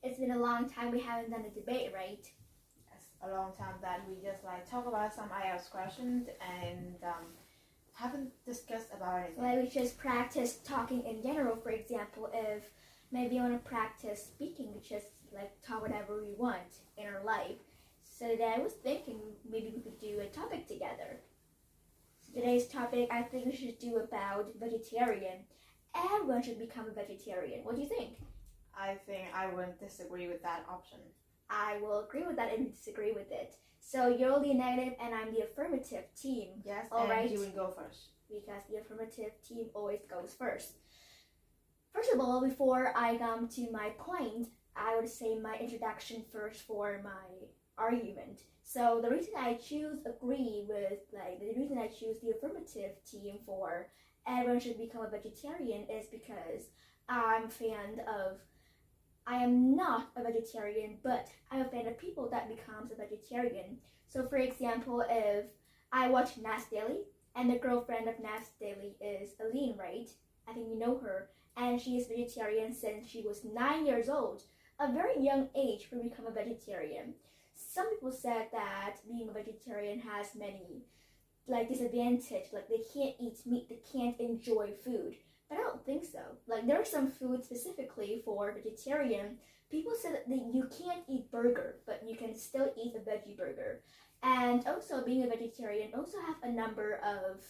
It's been a long time we haven't done a debate, right? Yes, a long time that we just talk about some IELTS questions and haven't discussed about anything. Like we just practice talking in general. For example, if maybe you want to practice speaking, we just talk whatever we want in our life. So then I was thinking maybe we could do a topic together. Today's topic, I think we should do about vegetarian. Everyone should become a vegetarian. What do you think? I think I wouldn't disagree with that option. I will agree with that and disagree with it. So you're the negative and I'm the affirmative team. Yes, all right? You will go first. Because the affirmative team always goes first. First of all, before I come to my point, I would say my introduction first for my argument. So the reason I choose the reason I choose the affirmative team for everyone should become a vegetarian is because I am not a vegetarian, but I'm a fan of people that becomes a vegetarian. So for example, if I watch Nas Daily, and the girlfriend of Nas Daily is Aline, right? I think you know her. And she is vegetarian since she was 9 years old. A very young age for become a vegetarian. Some people said that being a vegetarian has many disadvantages, like they can't eat meat, they can't enjoy food. But I don't think so. There are some foods specifically for vegetarian. People said that you can't eat burger, but you can still eat a veggie burger. And also being a vegetarian also have a number of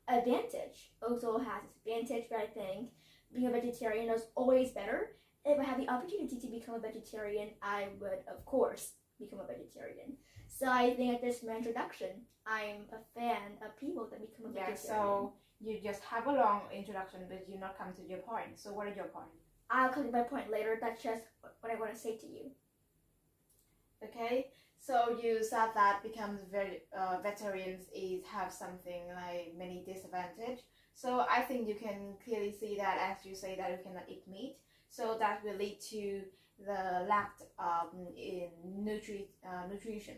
advantage. Also has its advantage, but I think being a vegetarian is always better. If I had the opportunity to become a vegetarian, I would, of course, become a vegetarian. So I think at this my introduction, I'm a fan of people that become a vegetarian. Yeah, so you just have a long introduction, but you not come to your point. So what is your point? I'll come to my point later. That's just what I want to say to you. Okay, so you said that becomes vegetarians have something like many disadvantage. So I think you can clearly see that as you say that you cannot eat meat. So that will lead to the lack in nutrition.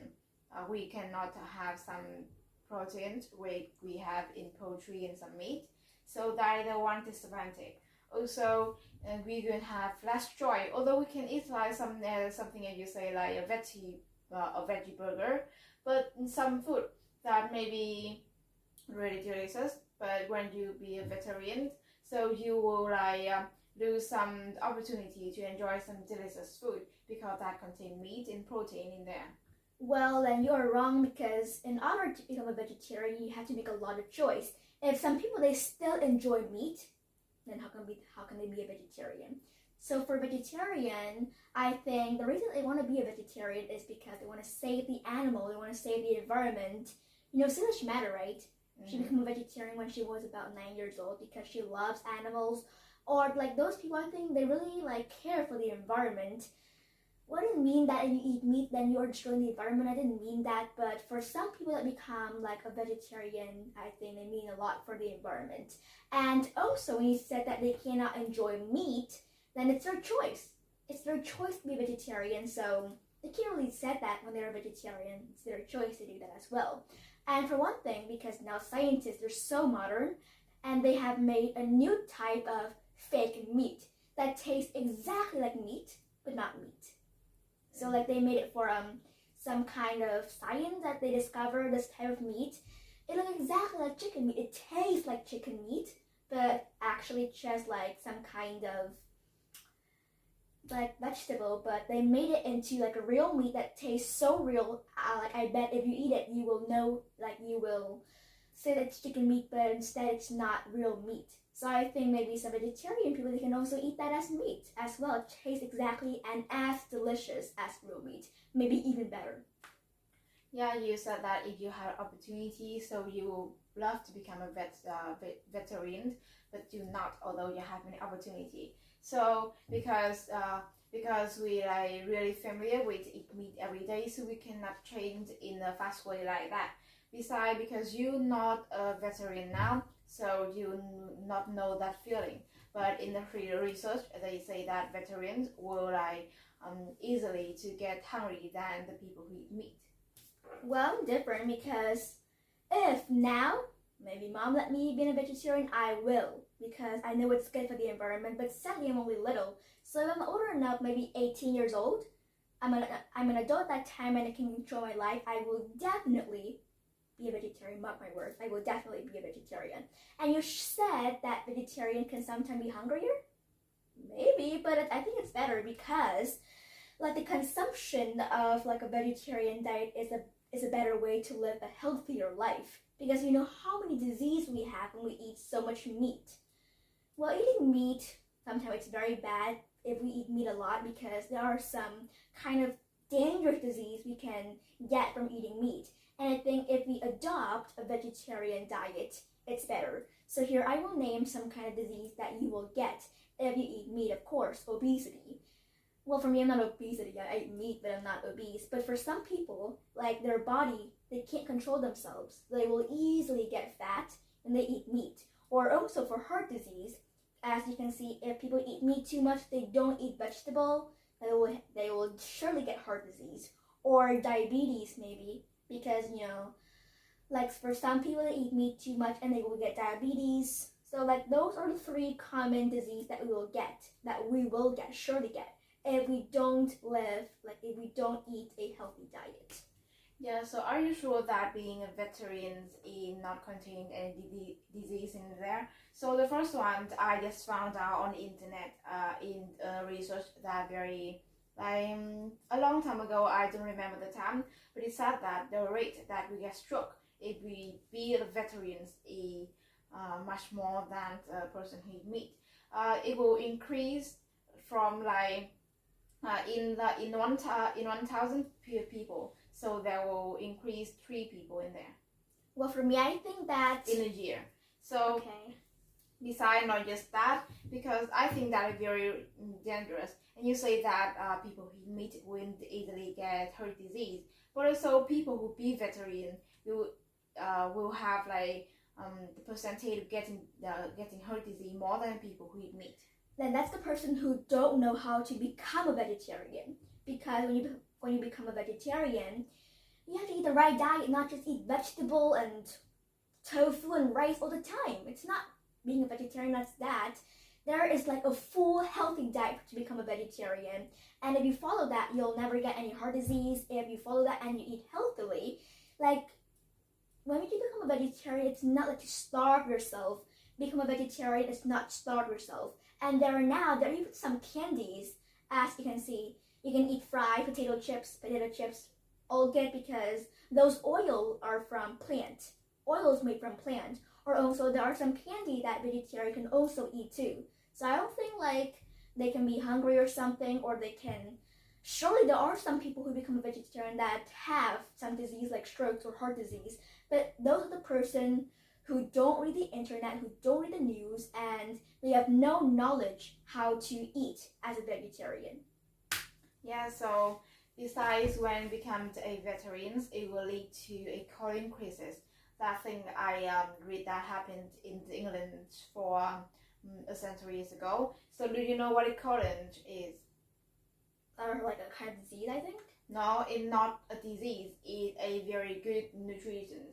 We cannot have some proteins we have in poultry and some meat. So that is the one disadvantage. Also, we can have less joy. Although we can eat something as you say like a veggie burger, but some food that may be really delicious. But when you be a vegetarian, so you will lose some opportunity to enjoy some delicious food because that contain meat and protein in there. Well, then you're wrong, because in order to become a vegetarian, you have to make a lot of choice. If some people they still enjoy meat, then how can they be a vegetarian? So for vegetarian, I think the reason they want to be a vegetarian is because they want to save the animal, they want to save the environment. So much matter, right? Mm-hmm. She became a vegetarian when she was about 9 years old because she loves animals. Or those people, I think they really care for the environment. Well, I didn't mean that if you eat meat then you're destroying the environment. I didn't mean that, but for some people that become a vegetarian, I think they mean a lot for the environment. And also when you said that they cannot enjoy meat, then it's their choice. It's their choice to be a vegetarian, so they can't really say that when they're a vegetarian. It's their choice to do that as well. And for one thing, because now scientists are so modern, and they have made a new type of fake meat that tastes exactly like meat, but not meat. So they made it for some kind of science that they discovered this type of meat. It looks exactly like chicken meat. It tastes like chicken meat, but actually just some kind of vegetable. But they made it into a real meat that tastes so real. I bet if you eat it, you will know, you will say that it's chicken meat, but instead it's not real meat. So I think maybe some vegetarian people, they can also eat that as meat as well. It tastes exactly and as delicious as real meat, maybe even better. Yeah, you said that if you have opportunity, so you will love to become a vegetarian, but do not, although you have many opportunity. So because we really familiar with eat meat every day, so we cannot change in a fast way like that. Besides, because you're not a vegetarian now, so you not know that feeling. But in the research, they say that vegetarians will easily to get hungry than the people who eat meat. Well, different, because if now maybe mom let me be a vegetarian, I will, because I know it's good for the environment. But sadly, I'm only little. So if I'm older enough, maybe 18 years old, I'm an adult at that time and I can control my life, I will definitely be a vegetarian. Mark my words, I will definitely be a vegetarian. And you said that vegetarian can sometimes be hungrier? Maybe, but I think it's better because like the consumption of like a vegetarian diet is a better way to live a healthier life, because you know how many diseases we have when we eat so much meat. Well, eating meat sometimes it's very bad if we eat meat a lot, because there are some kind of dangerous disease we can get from eating meat. And I think if we adopt a vegetarian diet, it's better. So here I will name some kind of disease that you will get if you eat meat. Of course, obesity. Well, for me, I'm not obesity. I eat meat, but I'm not obese. But for some people, like their body, they can't control themselves. They will easily get fat when they eat meat. Or also for heart disease, as you can see, if people eat meat too much, they don't eat vegetable, they will surely get heart disease. Or diabetes maybe, because you know, like for some people they eat meat too much and they will get diabetes. So like those are the three common diseases that we will get, surely get, if we don't live, like if we don't eat a healthy diet. Yeah, so are you sure that being a vegetarian is not containing any disease in there? So the first one I just found out on the internet in research that very a long time ago, I don't remember the time, but it said that the rate that we get stroke if we be a vegetarians is much more than a person who eat meat. It will increase from in 1,000 people, so there will increase 3 people in there. Well, for me, I think that in a year. So okay. Besides not just that, because I think that is very dangerous. And you say that people who eat meat will easily get heart disease, but also people who be vegetarian will have the percentage of getting heart disease more than people who eat meat. Then that's the person who don't know how to become a vegetarian. Because when you become a vegetarian, you have to eat the right diet, not just eat vegetable and tofu and rice all the time. It's not being a vegetarian, that's that. There is like a full healthy diet to become a vegetarian. And if you follow that, you'll never get any heart disease. If you follow that and you eat healthily, like when you become a vegetarian, it's not like to starve yourself. Become a vegetarian is not starve yourself. And there are even some candies, as you can see. You can eat fried potato chips, all good because those oil are from plant. Oil is made from plant. Or also there are some candy that vegetarian can also eat too. So I don't think like they can be hungry or something, or they can, surely there are some people who become a vegetarian that have some disease like strokes or heart disease, but those are the person who don't read the internet, who don't read the news, and they have no knowledge how to eat as a vegetarian. Yeah, so besides when becomes a vegetarian, it will lead to a colon crisis. That thing I read that happened in England for a century years ago. So do you know what a colon is? Or like a kind of disease, I think? No, it's not a disease. It's a very good nutrition.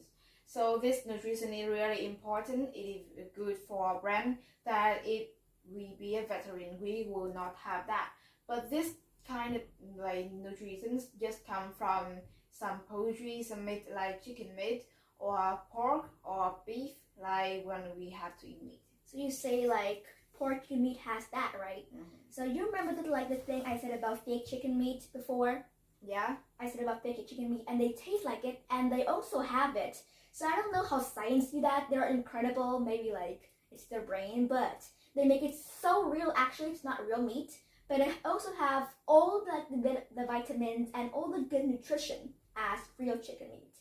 So this nutrition is really important. It is good for our brain. That if we be a vegetarian, we will not have that. But this kind of nutrition just come from some poultry, some meat like chicken meat, or pork or beef, like when we have to eat meat. So you say like pork and meat has that, right? Mm-hmm. So you remember the thing I said about fake chicken meat before? Yeah. I said about fake chicken meat, and they taste like it, and they also have it. So I don't know how science do that. They're incredible. Maybe like it's their brain, but they make it so real. Actually, it's not real meat, but it also have all the vitamins and all the good nutrition as real chicken meat.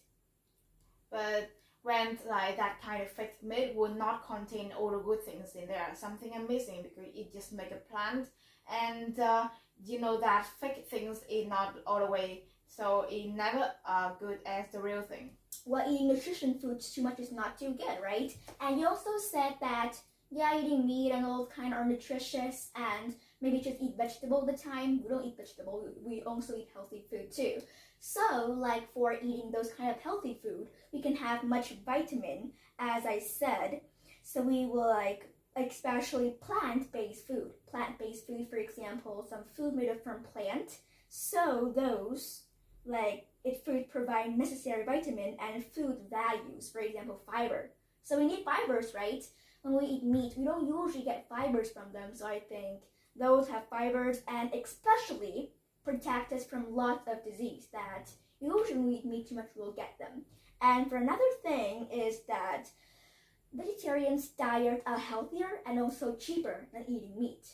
But when that kind of fake meat will not contain all the good things in there, something are missing because it just make a plant, and that fake things is not all the way, so it never good as the real thing. Well, eating nutrition foods too much is not too good, right? And you also said that eating meat and all kind are nutritious, and maybe just eat vegetable all the time. We don't eat vegetable, we also eat healthy food too. So like for eating those kind of healthy food, we can have much vitamin, as I said. So we will like especially plant-based food. Plant-based food, for example, some food made from plant. So those like it food provide necessary vitamin and food values, for example, fiber. So we need fibers, right? When we eat meat, we don't usually get fibers from them. So I think those have fibers and especially protect us from lots of disease that usually when we eat meat too much, we'll get them. And for another thing is that vegetarians' diet are healthier and also cheaper than eating meat.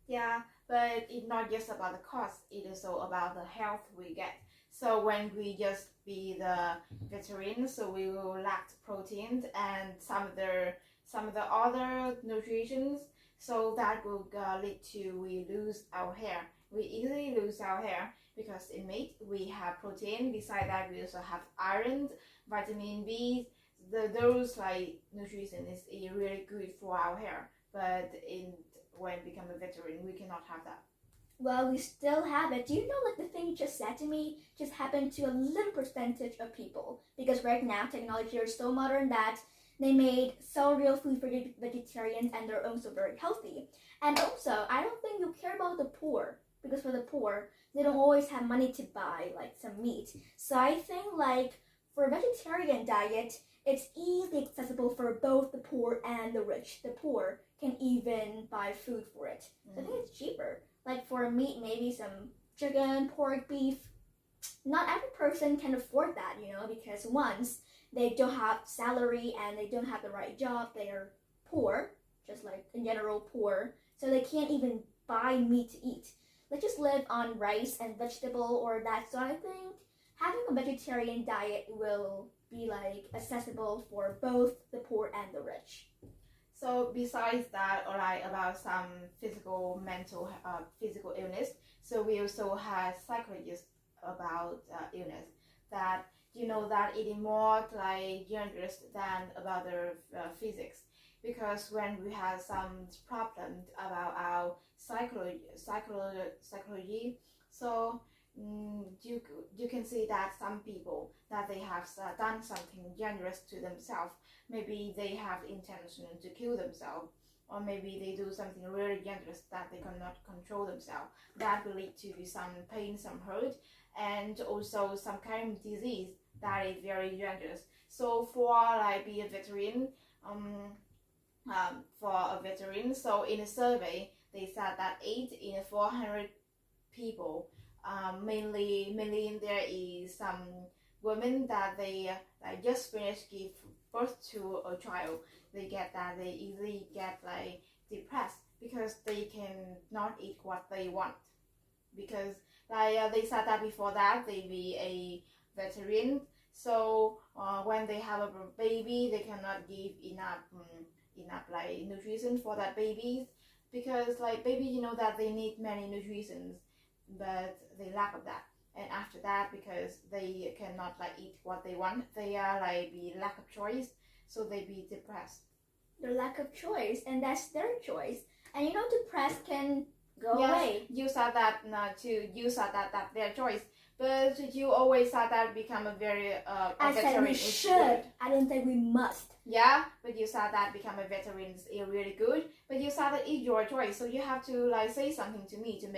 Yeah, but it's not just about the cost, it is also about the health we get. So when we just be the vegetarian, so we will lack protein and some of the other nutrients, so that will lead to we lose our hair. We easily lose our hair because in meat we have protein. Besides that, we also have iron, vitamin B. Those like nutrition is really good for our hair. But when become a vegetarian, we cannot have that. Well, we still have it. Do you know, like the thing you just said to me just happened to a little percentage of people? Because right now, technology is so modern that they made so real food for vegetarians and they're also very healthy. And also, I don't think you care about the poor. Because for the poor, they don't always have money to buy like some meat. So I think like for a vegetarian diet, it's easily accessible for both the poor and the rich. The poor can even buy food for it. So I think it's cheaper. Like for meat, maybe some chicken, pork, beef. Not every person can afford that, because once they don't have salary and they don't have the right job, they are poor, just like in general poor. So they can't even buy meat to eat. They just live on rice and vegetable or that. So I think having a vegetarian diet will be like accessible for both the poor and the rich. So besides that, or like about some physical illness, so we also have psychologists about illness that that eating more like dangerous than about the physics, because when we have some problem about our psychology, so you can see that some people that they have done something dangerous to themselves. Maybe they have intention to kill themselves, or maybe they do something really dangerous that they cannot control themselves. That will lead to some pain, some hurt, and also some kind of disease that is very dangerous. So for like be a veteran, so in a survey they said that 8 in 400 people, mainly there is some women that they just finished give birth to a child. They easily get like depressed because they can not eat what they want, because they said that before that they be a veteran. So when they have a baby, they cannot give enough like nutrition for that baby, because like baby that they need many nutritions, but they lack of that. And after that, because they cannot like eat what they want, they are like be lack of choice, so they be depressed. Their lack of choice, and that's their choice. And depressed can go away. You said that you said that their choice, but you always said that become a very I said we should. I didn't say we must. Yeah, but you said that become a veteran is really good. But you said that it's your choice, so you have to like say something to me to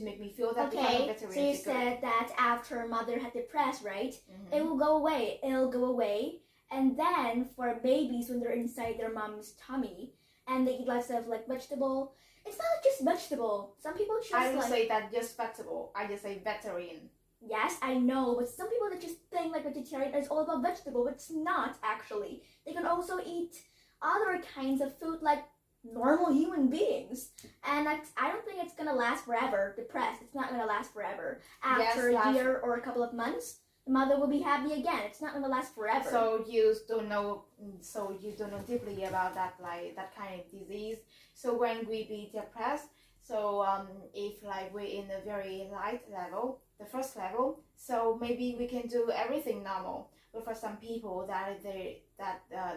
make me feel that become a veteran. So you said that after mother had depressed, right? Mm-hmm. It will go away. It'll go away. And then for babies, when they're inside their mom's tummy and they eat lots of like vegetable, it's not just vegetable. Some people just I don't say that just vegetable. I just say veteran. Yes, I know, but some people that just think like vegetarian is all about vegetable, but it's not actually. They can also eat other kinds of food like normal human beings. And I don't think it's gonna last forever. Depressed, it's not gonna last forever. After a year or a couple of months, the mother will be happy again. It's not gonna last forever. So you don't know deeply about that that kind of disease. So when we be depressed, so if like we're in a very light level, the first level, so maybe we can do everything normal. But for some people that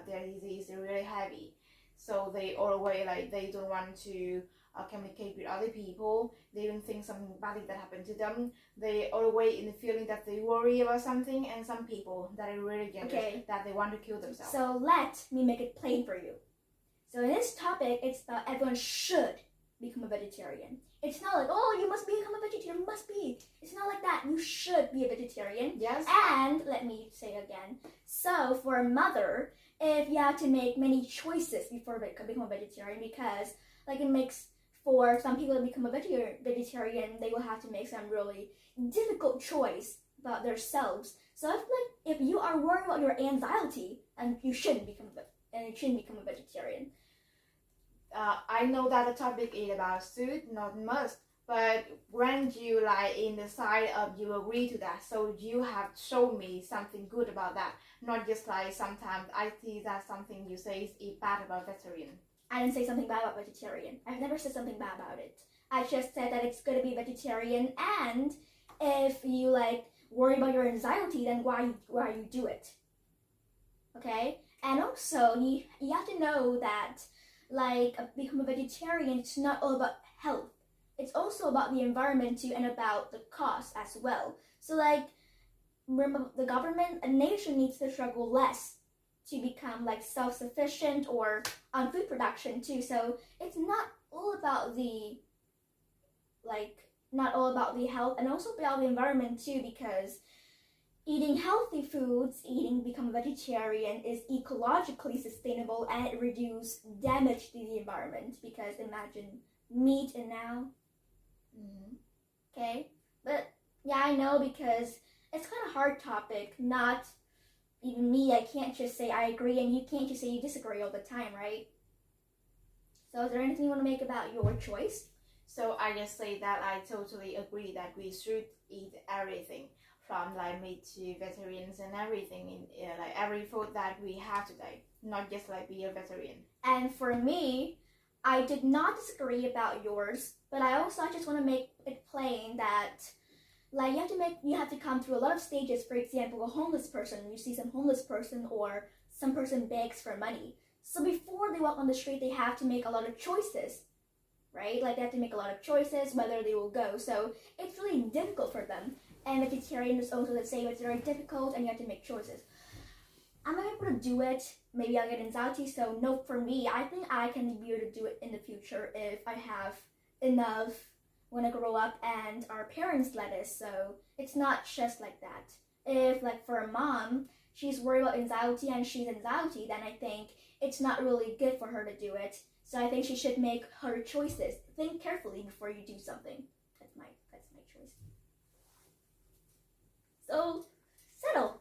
their disease is really heavy, so they always like they don't want to communicate with other people. They don't think something bad that happened to them. They always in the feeling that they worry about something, and some people that are really dangerous, that they want to kill themselves. So let me make it plain for you. So in this topic, it's about everyone should become a vegetarian. It's not like, oh, you must become a vegetarian, you must be. It's not like that. You should be a vegetarian. Yes. And let me say again, so for a mother, if you have to make many choices before become a vegetarian, because like it makes, for some people to become a vegetarian, they will have to make some really difficult choice about themselves. So if you are worried about your anxiety, and you shouldn't become a vegetarian. I know that the topic is about should, not must. But when you like in the side of you agree to that, so you have shown me something good about that. Not just like sometimes I see that something you say is bad about vegetarian. I didn't say something bad about vegetarian. I've never said something bad about it. I just said that it's good to be vegetarian, and if you like worry about your anxiety, then why you do it? Okay? And also you have to know that like become a vegetarian, it's not all about health. It's also about the environment too, and about the cost as well. So like, remember, the government, a nation needs to struggle less to become like self-sufficient or on food production too. So it's not all about the health, and also about the environment too, because eating healthy foods, become a vegetarian is ecologically sustainable, and it reduces damage to the environment, because imagine meat and now. Okay? But yeah, I know, because it's kind of hard topic. Not even me, I can't just say I agree, and you can't just say you disagree all the time, right? So is there anything you want to make about your choice? So I just say that I totally agree that we should eat everything, from like meat to vegetarians and everything in like every food that we have today, not just like be a vegetarian. And for me, I did not disagree about yours, but I just want to make it plain that like you have to come through a lot of stages. For example, a homeless person, you see some homeless person or some person begs for money. So before they walk on the street, they have to make a lot of choices, right? Like they have to make a lot of choices whether they will go. So it's really difficult for them. And vegetarian is also the same. It's very difficult, and you have to make choices. I'm not able to do it. Maybe I'll get anxiety. So no, for me, I think I can be able to do it in the future if I have enough when I grow up and our parents let us. So it's not just like that. If like for a mom, she's worried about anxiety and she's anxiety, then I think it's not really good for her to do it. So I think she should make her choices. Think carefully before you do something. That's my choice. So settle.